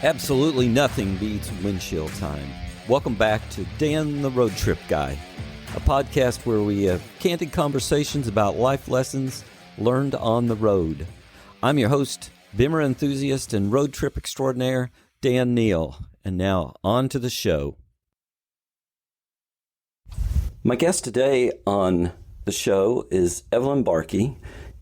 Absolutely nothing beats windshield time. Welcome back to Dan the Road Trip Guy, a podcast where we have candid conversations about life lessons learned on the road. I'm your host, Bimmer enthusiast and road trip extraordinaire, Dan Neal. And now, on to the show. My guest today on the show is Evelyn Barkey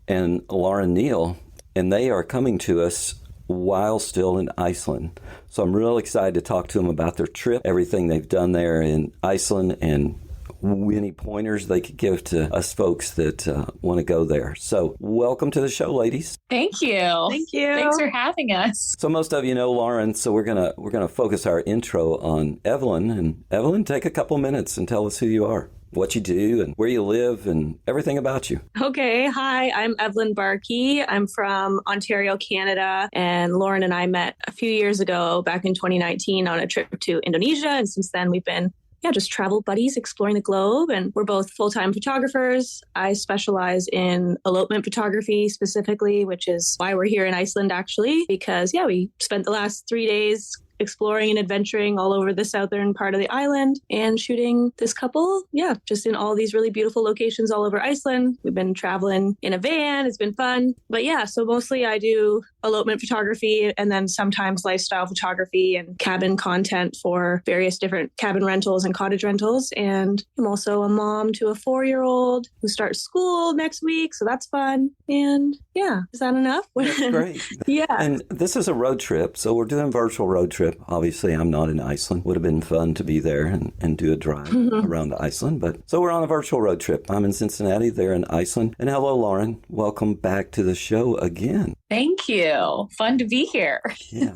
and Lauren Neal, and they are coming to us while still in Iceland. So I'm real excited to talk to them about their trip, everything they've done there in Iceland, and any pointers they could give to us folks that want to go there. So welcome to the show, ladies. Thank you. Thank you. Thanks for having us. So most of you know Lauren, so we're gonna focus our intro on Evelyn. And Evelyn, take a couple minutes and tell us who you are, what you do, and where you live, and everything about you. Okay. Hi, I'm Evelyn Barkey. I'm from Ontario, Canada. And Lauren and I met a few years ago, back in 2019, on a trip to Indonesia. And since then, we've been just travel buddies exploring the globe. And we're both full-time photographers. I specialize in elopement photography specifically, which is why we're here in Iceland, actually, because, we spent the last 3 days exploring and adventuring all over the southern part of the island and shooting this couple, just in all these really beautiful locations all over Iceland. We've been traveling in a van. It's been fun. But so mostly I do elopement photography and then sometimes lifestyle photography and cabin content for various different cabin rentals and cottage rentals. And I'm also a mom to a 4-year-old who starts school next week. So that's fun. And is that enough? That's great. Yeah. And this is a road trip. So we're doing a virtual road trip. Obviously, I'm not in Iceland. Would have been fun to be there and do a drive around Iceland. But so we're on a virtual road trip. I'm in Cincinnati. They're in Iceland. And hello, Lauren. Welcome back to the show again. Thank you. Fun to be here. Yeah.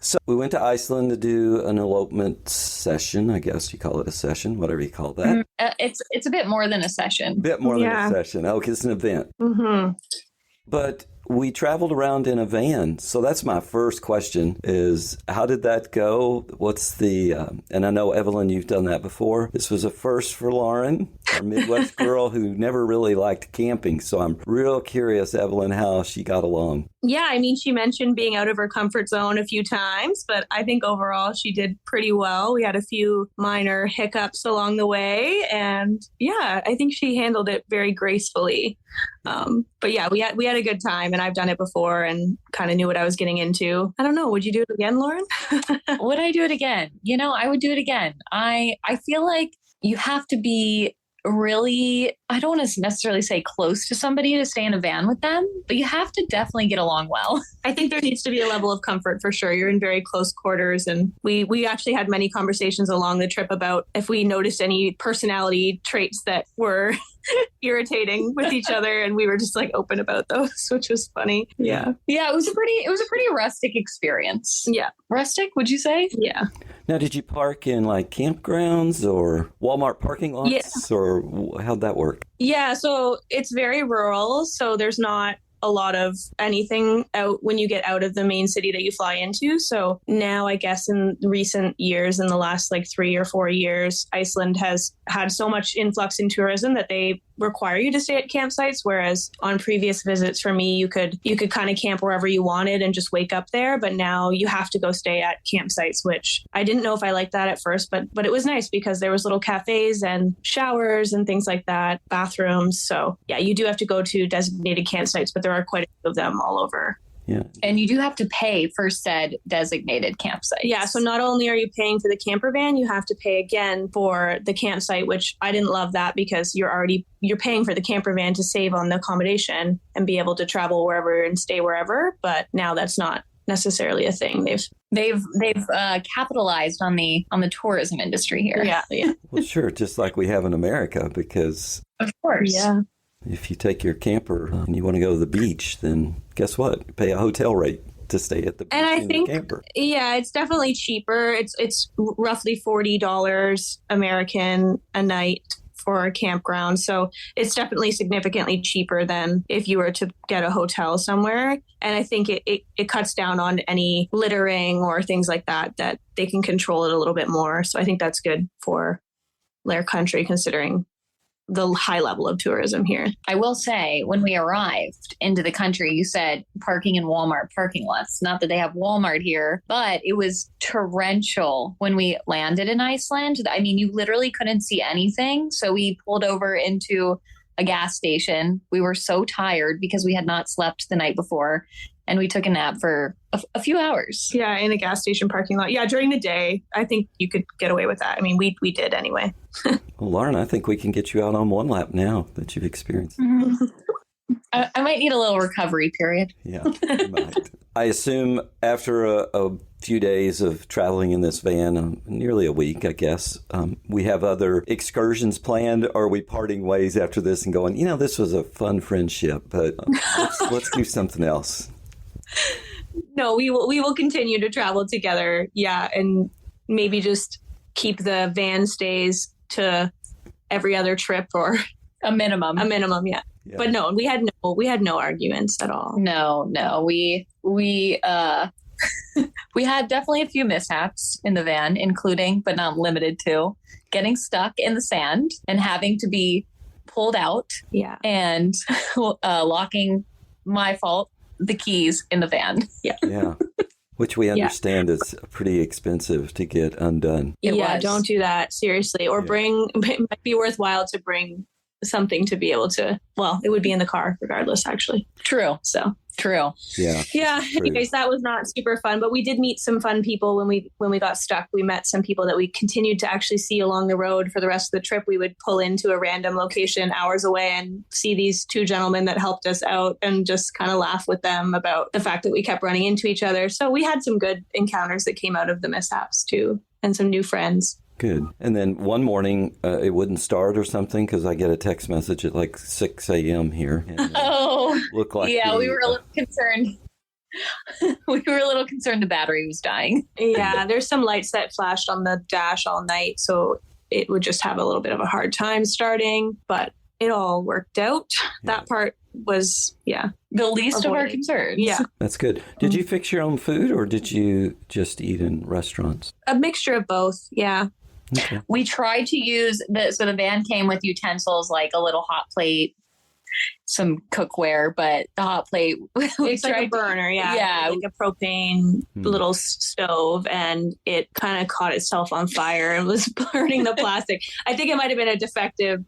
So we went to Iceland to do an elopement session. I guess you call it a session, whatever you call that. It's a bit more than a session. A bit more than a session. Oh, it's an event. Mm-hmm. But we traveled around in a van. So that's my first question is, how did that go? What's the, and I know, Evelyn, you've done that before. This was a first for Lauren, our Midwest girl who never really liked camping. So I'm real curious, Evelyn, how she got along. Yeah, I mean, she mentioned being out of her comfort zone a few times, but I think overall she did pretty well. We had a few minor hiccups along the way, and I think she handled it very gracefully. But we had a good time, and I've done it before and kind of knew what I was getting into. I don't know. Would you do it again, Lauren? Would I do it again? I would do it again. I feel like you have to be really, I don't want to necessarily say close to somebody to stay in a van with them, but you have to definitely get along well. I think there needs to be a level of comfort for sure. You're in very close quarters. And we actually had many conversations along the trip about if we noticed any personality traits that were irritating with each other, and we were just like open about those, which was funny. Yeah, it was a pretty rustic experience. Rustic, would you say? Yeah. Now, did you park in like campgrounds or Walmart parking lots, or how'd that work? Yeah, so it's very rural, so there's not a lot of anything out when you get out of the main city that you fly into. So now, I guess in recent years, in the last like 3 or 4 years, Iceland has had so much influx in tourism that they require you to stay at campsites. Whereas on previous visits for me, you could kind of camp wherever you wanted and just wake up there. But now you have to go stay at campsites, which I didn't know if I liked that at first, but it was nice because there was little cafes and showers and things like that, bathrooms. So you do have to go to designated campsites, but there are quite a few of them all over. Yeah. And you do have to pay for said designated campsite. Yeah. So not only are you paying for the camper van, you have to pay again for the campsite, which I didn't love that because you're paying for the camper van to save on the accommodation and be able to travel wherever and stay wherever. But now that's not necessarily a thing. They've capitalized on the tourism industry here. Yeah. Well, sure. Just like we have in America, because of course. Yeah. If you take your camper and you want to go to the beach, then guess what? You pay a hotel rate to stay at the beach. And I think, camper. It's definitely cheaper. It's roughly $40 American a night for a campground. So it's definitely significantly cheaper than if you were to get a hotel somewhere. And I think it cuts down on any littering or things like that they can control it a little bit more. So I think that's good for their country, considering the high level of tourism here. I will say, when we arrived into the country, you said parking in Walmart parking lots. Not that they have Walmart here, but it was torrential when we landed in Iceland. I mean, you literally couldn't see anything. So we pulled over into a gas station. We were so tired because we had not slept the night before. And we took a nap for a few hours. Yeah, in a gas station parking lot. Yeah, during the day, I think you could get away with that. I mean, we did anyway. Well, Lauren, I think we can get you out on one lap now that you've experienced. I might need a little recovery period. Yeah, you might. I assume after a few days of traveling in this van, nearly a week, I guess, we have other excursions planned. Or are we parting ways after this and going, this was a fun friendship, but let's do something else? No, we will continue to travel together. Yeah, and maybe just keep the van stays to every other trip or a minimum. Yeah. But no, we had no arguments at all. No. We had definitely a few mishaps in the van, including but not limited to getting stuck in the sand and having to be pulled out. Yeah. And locking, my fault, the keys in the van. Yeah. Yeah. Which we understand is pretty expensive to get undone. Don't do that, seriously. Or it might be worthwhile to bring something to be able to, it would be in the car regardless, actually. True. So true. Yeah. Yeah. Anyways, that was not super fun, but we did meet some fun people when we got stuck. We met some people that we continued to actually see along the road for the rest of the trip. We would pull into a random location hours away and see these two gentlemen that helped us out and just kind of laugh with them about the fact that we kept running into each other. So we had some good encounters that came out of the mishaps too, and some new friends. Good. And then one morning, it wouldn't start or something because I get a text message at like 6 a.m. here. And, looked like we were a little concerned. We were a little concerned the battery was dying. Yeah, there's some lights that flashed on the dash all night, so it would just have a little bit of a hard time starting, but it all worked out. Yeah. That part was, the least of our concerns. Yeah. That's good. Did you fix your own food or did you just eat in restaurants? A mixture of both, yeah. Okay. We tried to use the van came with utensils like a little hot plate, some cookware, but the hot plate it's like a burner, like a propane little stove, and it kind of caught itself on fire and was burning the plastic. I think it might have been a defective.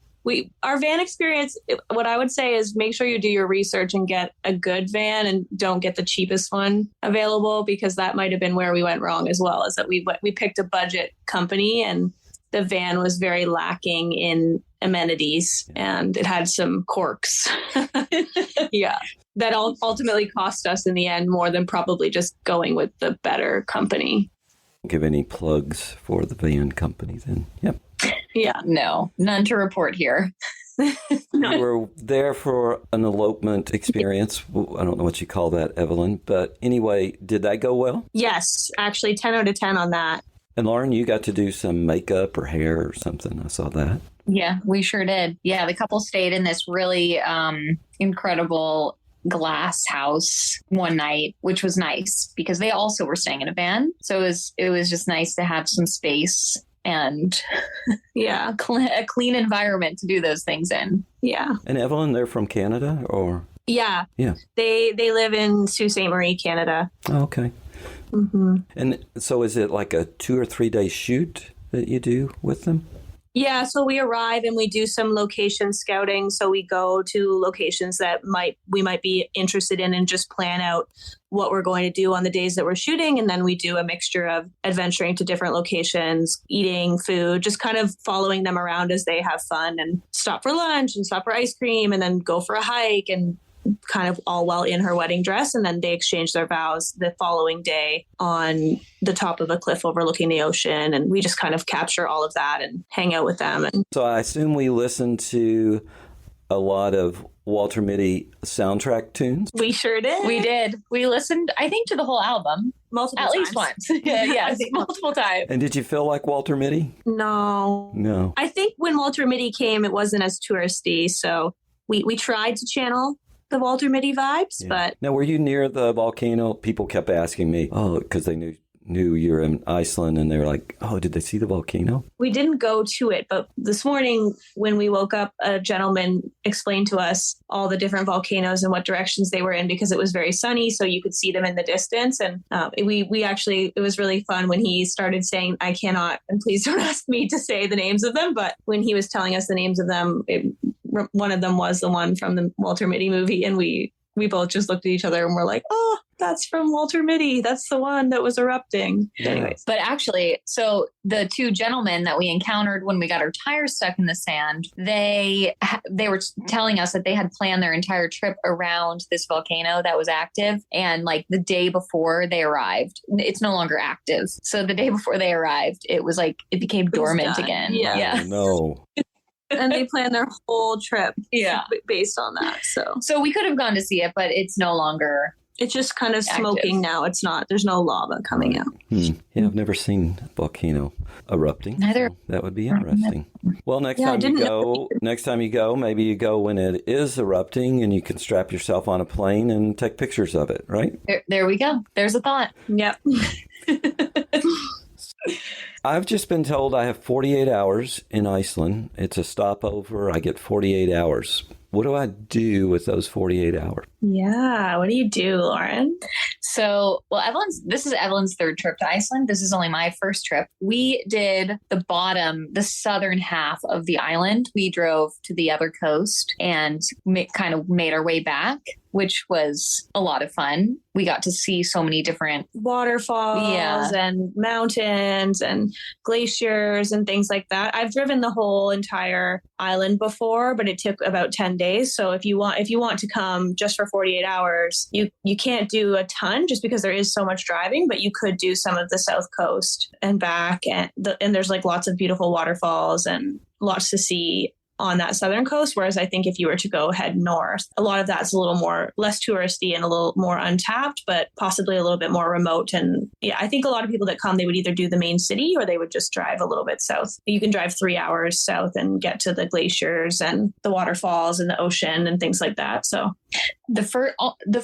Our van experience, what I would say is make sure you do your research and get a good van and don't get the cheapest one available, because that might have been where we went wrong as well, is that we picked a budget company and the van was very lacking in amenities and it had some quirks. Yeah. That ultimately cost us in the end more than probably just going with the better company. Give any plugs for the van company then? Yep. Yeah. No, none to report here. You were there for an elopement experience. I don't know what you call that, Evelyn. But anyway, did that go well? Yes, actually 10 out of 10 on that. And Lauren, you got to do some makeup or hair or something. I saw that. Yeah, we sure did. Yeah, the couple stayed in this really incredible glass house one night, which was nice because they also were staying in a van. So it was just nice to have some space and a clean environment to do those things in. Yeah. And Evelyn, they're from Canada or? Yeah. Yeah. They live in Sault Ste. Marie, Canada. Oh, okay. Mm-hmm. And so is it like a 2 or 3 day shoot that you do with them? Yeah, so we arrive and we do some location scouting. So we go to locations that we might be interested in and just plan out what we're going to do on the days that we're shooting. And then we do a mixture of adventuring to different locations, eating food, just kind of following them around as they have fun and stop for lunch and stop for ice cream and then go for a hike and kind of all while in her wedding dress. And then they exchange their vows the following day on the top of a cliff overlooking the ocean. And we just kind of capture all of that and hang out with them. And so I assume we listened to a lot of Walter Mitty soundtrack tunes. We sure did. We did. We listened, I think, to the whole album. Multiple At times. least once. Yes, multiple times. And did you feel like Walter Mitty? No. I think when Walter Mitty came, it wasn't as touristy. So we tried to channel the Walter Mitty vibes, but... Now, were you near the volcano? People kept asking me, because they knew knew you're in Iceland and they're like, oh, did they see the volcano? We didn't go to it, but this morning when we woke up, a gentleman explained to us all the different volcanoes and what directions they were in because it was very sunny, so you could see them in the distance. And we actually, it was really fun when he started saying, I cannot, and please don't ask me to say the names of them, but when he was telling us the names of them, one of them was the one from the Walter Mitty movie, and we both just looked at each other and were like, oh, that's from Walter Mitty. That's the one that was erupting. Anyways. But actually, so the two gentlemen that we encountered when we got our tires stuck in the sand, they were telling us that they had planned their entire trip around this volcano that was active. And like the day before they arrived, it's no longer active. So the day before they arrived, it was like, it became dormant again. Yeah. Oh, no. And they planned their whole trip based on that. So we could have gone to see it, but it's no longer. It's just kind of smoking now. It's not, there's no lava coming out. Yeah, I've never seen a volcano erupting. Neither. So that would be interesting. Well, next time you go, maybe you go when it is erupting and you can strap yourself on a plane and take pictures of it, right? There we go. There's a thought. Yep. I've just been told I have 48 hours in Iceland. It's a stopover. I get 48 hours. What do I do with those 48 hours? Yeah. What do you do, Lauren? So, well, this is Evelyn's third trip to Iceland. This is only my first trip. We did the southern half of the island. We drove to the other coast and kind of made our way back, which was a lot of fun. We got to see so many different waterfalls and mountains and glaciers and things like that. I've driven the whole entire island before, but it took about 10 days. So if you want to come just for 48 hours, you can't do a ton just because there is so much driving, but you could do some of the south coast and back, and there's like lots of beautiful waterfalls and lots to see on that southern coast. Whereas I think if you were to go head north, a lot of that's a little more less touristy and a little more untapped, but possibly a little bit more remote. And yeah, I think a lot of people that come, they would either do the main city or they would just drive a little bit south. You can drive 3 hours south and get to the glaciers and the waterfalls and the ocean and things like that. So the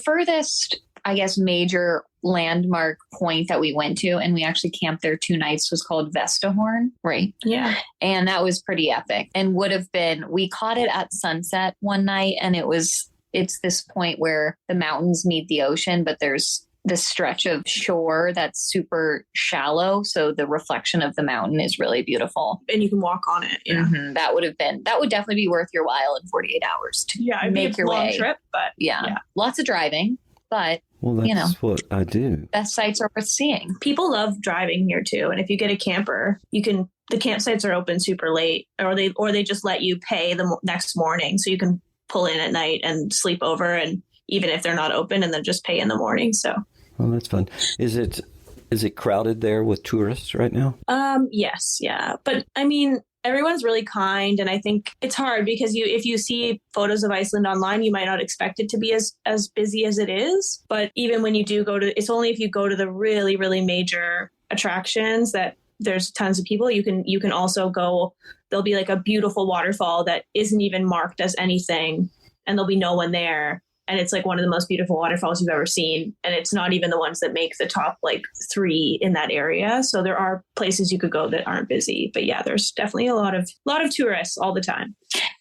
furthest, I guess, major landmark point that we went to, and we actually camped there 2 nights, was called Vestahorn, right? Yeah. And that was pretty epic, and we caught it at sunset one night, and it's this point where the mountains meet the ocean, but there's this stretch of shore that's super shallow, so the reflection of the mountain is really beautiful, and you can walk on it. Yeah. Mm-hmm. That would definitely be worth your while in 48 hours to make your long way. Trip, but yeah, lots of driving, but well, that's what I do. Best sites are worth seeing. People love driving here too, and if you get a camper, the campsites are open super late, or they just let you pay the next morning, so you can pull in at night and sleep over, and even if they're not open, and then just pay in the morning. So, well, that's fun. Is it crowded there with tourists right now? Yes, yeah, but I mean, everyone's really kind, and I think it's hard because if you see photos of Iceland online, you might not expect it to be as busy as it is. But even when you do it's only if you go to the really, really major attractions that there's tons of people. You can also go. There'll be like a beautiful waterfall that isn't even marked as anything, and there'll be no one there. And it's like one of the most beautiful waterfalls you've ever seen. And it's not even the ones that make the top like 3 in that area. So there are places you could go that aren't busy. But yeah, there's definitely a lot of tourists all the time.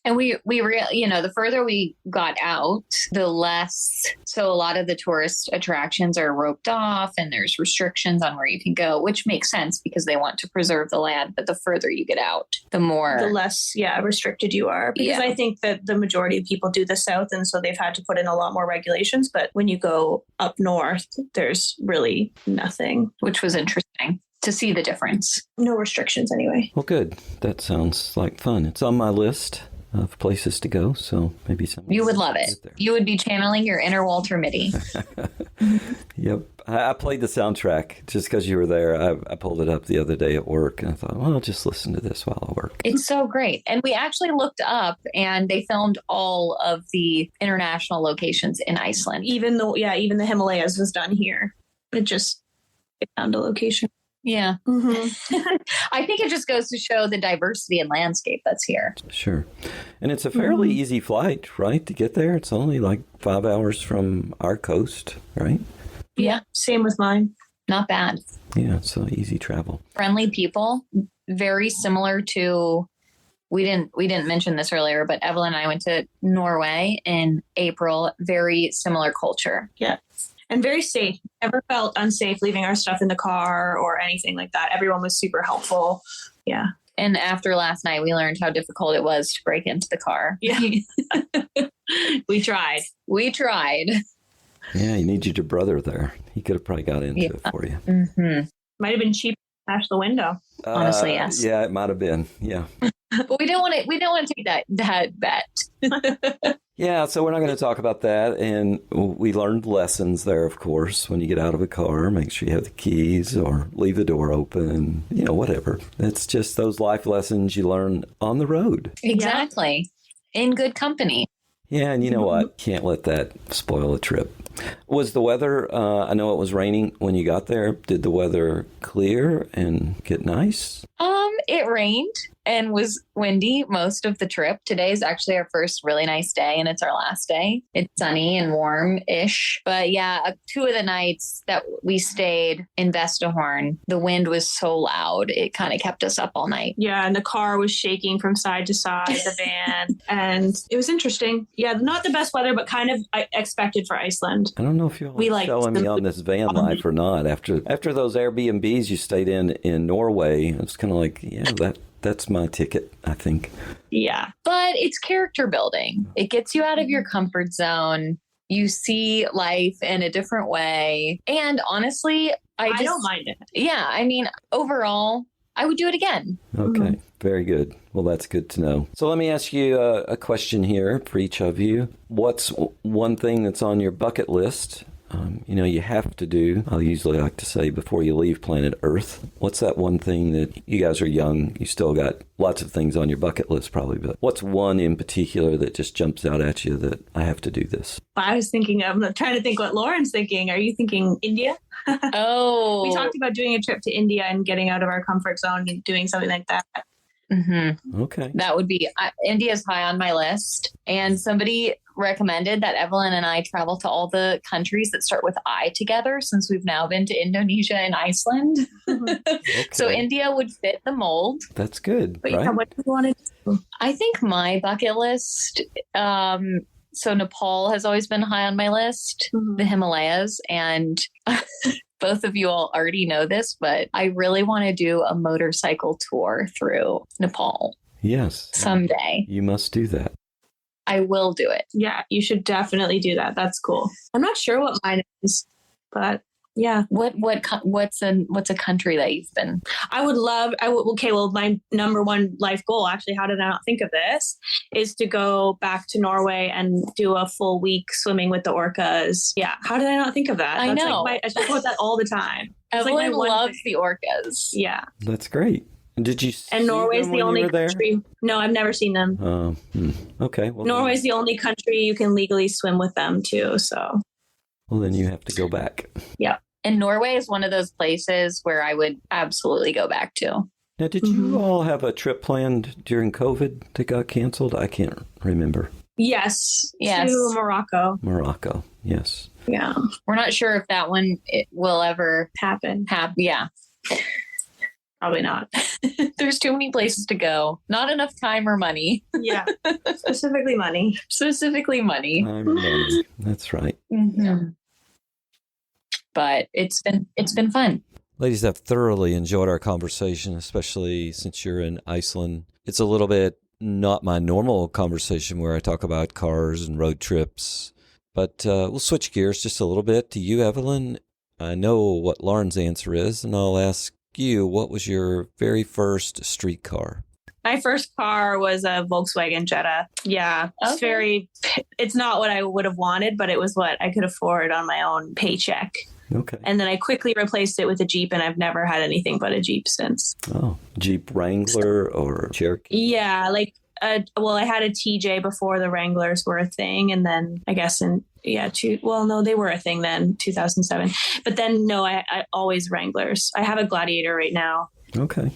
And the further we got out, the less. So a lot of the tourist attractions are roped off, and there's restrictions on where you can go, which makes sense because they want to preserve the land. But the further you get out, the less restricted you are. Because I think that the majority of people do the south, and so they've had to put in a lot more regulations. But when you go up north, there's really nothing, which was interesting to see the difference. No restrictions anyway. Well, good. That sounds like fun. It's on my list of places to go, so maybe something. You would love it. You would be channeling your inner Walter Mitty. Yep. I played the soundtrack just because you were there. I pulled it up the other day at work, and I thought, well, I'll just listen to this while I work. It's so great. And we actually looked up, and they filmed all of the international locations in Iceland. Even the Himalayas was done here. It found a location. Yeah. Mm-hmm. I think it just goes to show the diversity and landscape that's here. Sure. And it's a fairly easy flight, right, to get there? It's only like 5 hours from our coast, right? Yeah. Same with mine. Not bad. Yeah, so easy travel. Friendly people, very similar to, we didn't mention this earlier, but Evelyn and I went to Norway in April. Very similar culture. Yeah. And very safe. Never felt unsafe leaving our stuff in the car or anything like that. Everyone was super helpful. Yeah. And after last night, we learned how difficult it was to break into the car. Yeah. We tried. Yeah, you need your brother there. He could have probably got into it for you. Mm-hmm. Might have been cheap to smash the window. Honestly, yes. Yeah, it might have been. Yeah. But we don't want to take that bet. Yeah, so we're not going to talk about that. And we learned lessons there, of course. When you get out of a car, make sure you have the keys or leave the door open, whatever. It's just those life lessons you learn on the road. Exactly. In good company. Yeah, and you know what? Can't let that spoil a trip. Was the weather, I know it was raining when you got there. Did the weather clear and get nice? It rained and was windy most of the trip. Today is actually our first really nice day, and it's our last day. It's sunny and warm-ish. But yeah, 2 of the nights that we stayed in Vestahorn, the wind was so loud, it kind of kept us up all night. Yeah, and the car was shaking from side to side, the van. And it was interesting. Yeah, not the best weather, but kind of expected for Iceland. I don't know if you're selling me on this van life or not. After those Airbnbs you stayed in Norway, it's kind of like, yeah, that's my ticket, I think. Yeah. But it's character building. It gets you out of your comfort zone. You see life in a different way. And honestly, I don't mind it. Yeah. I mean, overall, I would do it again. Okay. Very good. Well, that's good to know. So let me ask you a question here for each of you. What's one thing that's on your bucket list? You have to do, I usually like to say, before you leave planet Earth. What's that one thing that you guys are young, you still got lots of things on your bucket list probably, but what's one in particular that just jumps out at you that I have to do this? I'm trying to think what Lauren's thinking. Are you thinking India? Oh. We talked about doing a trip to India and getting out of our comfort zone and doing something like that. Mm-hmm. Okay. That would be, India's high on my list. And somebody recommended that Evelyn and I travel to all the countries that start with I together, since we've now been to Indonesia and Iceland. Okay. So India would fit the mold. That's good. But right? yeah, what do you want to do? I think my bucket list, so Nepal has always been high on my list, the Himalayas, and both of you all already know this, but I really want to do a motorcycle tour through Nepal. Yes. Someday. You must do that. I will do it. Yeah, you should definitely do that. That's cool. I'm not sure what mine is, but yeah. What's a country that you've been? Okay, well, my number one life goal, actually, how did I not think of this, is to go back to Norway and do a full week swimming with the orcas. Yeah. How did I not think of that? I know. I talk about that all the time. Evelyn loves the orcas. Yeah. That's great. Did you see And Norway's them the when only you were there? country. No, I've never seen them. Okay. Well, Norway's the only country you can legally swim with them too. So. Well, then you have to go back. Yeah. And Norway is one of those places where I would absolutely go back to. Now, did you all have a trip planned during COVID that got canceled? I can't remember. Yes. Yes. To Morocco. Morocco. Yes. Yeah. We're not sure if that one will ever Happen. Yeah. Probably not. There's too many places to go. Not enough time or money. Yeah. Specifically money. Specifically money. Money. That's right. Mm-hmm. But it's been fun. Ladies, I've thoroughly enjoyed our conversation, especially since you're in Iceland. It's a little bit not my normal conversation where I talk about cars and road trips, but we'll switch gears just a little bit to you, Evelyn. I know what Lauren's answer is, and I'll ask you, what was your very first street car? My first car was a Volkswagen Jetta. Yeah. Okay. It's not what I would have wanted, but it was what I could afford on my own paycheck. Okay. And then I quickly replaced it with a Jeep, and I've never had anything but a Jeep since. Oh, Jeep Wrangler or Cherokee? Yeah, I had a TJ before the Wranglers were a thing, and then I guess they were a thing then, 2007. But then no, I always Wranglers. I have a Gladiator right now. Okay.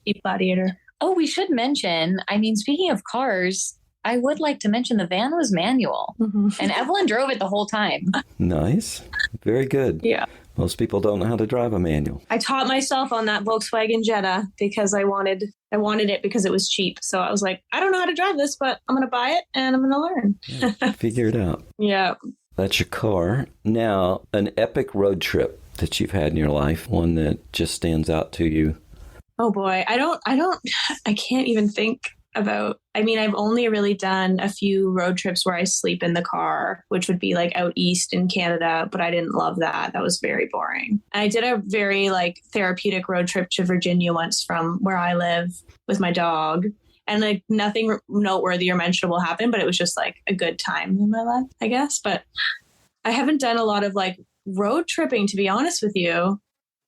Jeep Gladiator. Oh, we should mention, speaking of cars, I would like to mention the van was manual, and Evelyn drove it the whole time. Nice. Very good. Yeah. Most people don't know how to drive a manual. I taught myself on that Volkswagen Jetta because I wanted it because it was cheap. So I was like, I don't know how to drive this, but I'm going to buy it and I'm going to learn. Yeah, figure it out. Yeah. That's your car. Now, an epic road trip that you've had in your life, one that just stands out to you. Oh boy. I can't even think about, I mean, I've only really done a few road trips where I sleep in the car, which would be like out east in Canada, but I didn't love that. That was very boring. I did a very like therapeutic road trip to Virginia once from where I live with my dog. And like nothing noteworthy or mentionable happened, but it was just like a good time in my life, I guess. But I haven't done a lot of like road tripping, to be honest with you.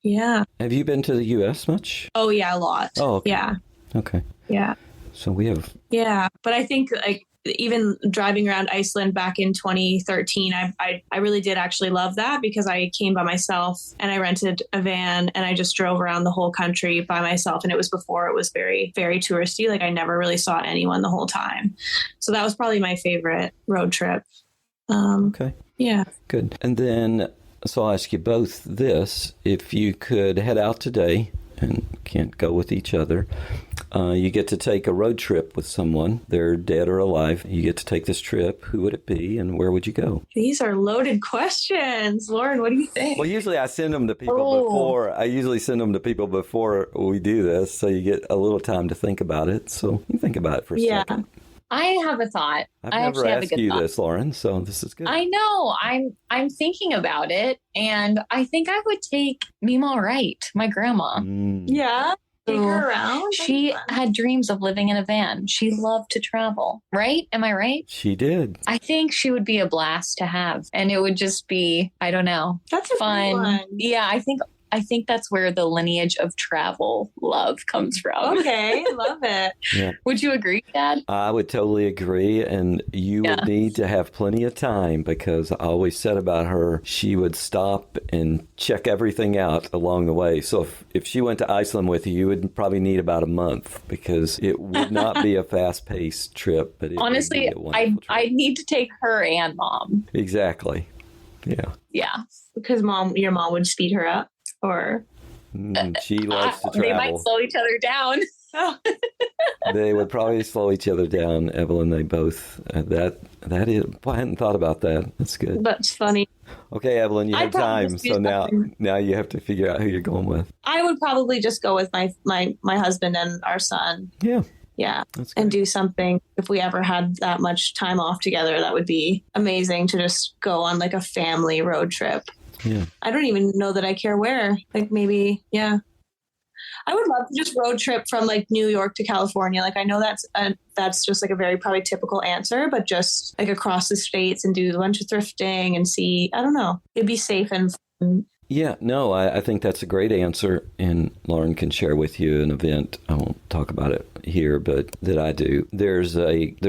Yeah. Have you been to the U.S. much? Oh, yeah, a lot. Oh, okay. Yeah. Okay. Yeah. So we have... Yeah. But I think like even driving around Iceland back in 2013, I really did actually love that because I came by myself and I rented a van and I just drove around the whole country by myself. And it was before it was very, very touristy. Like I never really saw anyone the whole time. So that was probably my favorite road trip. Okay. Yeah. Good. And then, so I'll ask you both this. If you could head out today and can't go with each other, you get to take a road trip with someone. They're dead or alive. You get to take this trip. Who would it be and where would you go? These are loaded questions. Lauren, what do you think? Well, usually I send them to people before. I usually send them to people before we do this, so you get a little time to think about it. So you think about it for a second. I have a thought. I've never asked you this, Lauren, so this is good. I know. I'm thinking about it, and I think I would take Mima Wright, my grandma. Yeah. Take her around. She had dreams of living in a van. She loved to travel, right? Am I right? She did. I think she would be a blast to have, and it would just be, I don't know, that's a fun. Good one. Yeah, I think that's where the lineage of travel love comes from. Okay, love it. Yeah. Would you agree, Dad? I would totally agree. And you would need to have plenty of time because I always said about her, she would stop and check everything out along the way. So if she went to Iceland with you, you would probably need about a month because it would not be a fast-paced trip. But honestly, I'd need to take her and Mom. Exactly. Yeah. Yeah. Because your mom would speed her up. Or she loves to travel. They might slow each other down. They would probably slow each other down, Evelyn. They both. That is. Well, I hadn't thought about that. That's good. That's funny. Okay, Evelyn, you have time. So now you have to figure out who you're going with. I would probably just go with my husband and our son. Yeah. Yeah. And do something. If we ever had that much time off together, that would be amazing to just go on like a family road trip. Yeah. I don't even know that I care where. Like maybe, yeah. I would love to just road trip from like New York to California. Like I know that's just like a very probably typical answer, but just like across the states and do a bunch of thrifting and see, I don't know, it'd be safe and fun. Yeah, no, I think that's a great answer. And Lauren can share with you an event. I won't talk about it here, but that I do. There's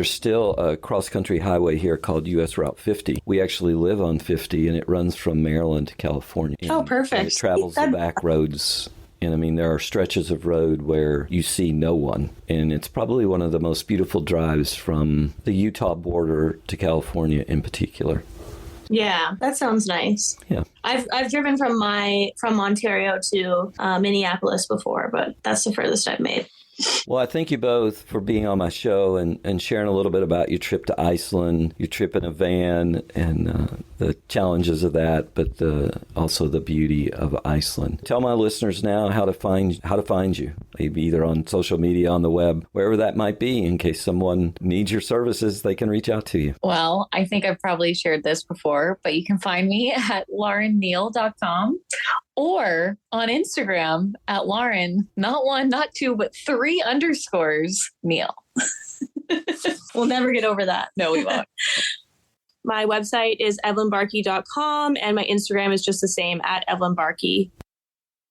still a cross-country highway here called U.S. Route 50. We actually live on 50, and it runs from Maryland to California. Oh, perfect. And it travels the back roads. And I mean, there are stretches of road where you see no one. And it's probably one of the most beautiful drives from the Utah border to California in particular. Yeah, that sounds nice. Yeah. I've driven from Ontario to Minneapolis before, but that's the furthest I've made. Well, I thank you both for being on my show and sharing a little bit about your trip to Iceland, your trip in a van, and the challenges of that, but also the beauty of Iceland. Tell my listeners now how to find you, maybe either on social media, on the web, wherever that might be, in case someone needs your services, they can reach out to you. Well, I think I've probably shared this before, but you can find me at laurenneal.com. Or on Instagram at Lauren, not 1, not 2, but 3 underscores Neal. We'll never get over that. No, we won't. My website is evelynbarkey.com and my Instagram is just the same at evelynbarkey.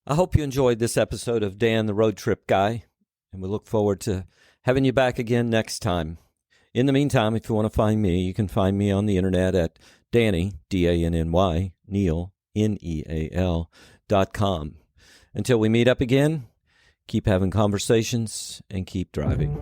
I hope you enjoyed this episode of Dan the Road Trip Guy, and we look forward to having you back again next time. In the meantime, if you want to find me, you can find me on the internet at Danny, D-A-N-N-Y, Neal, Neal.com. Until we meet up again, keep having conversations and keep driving.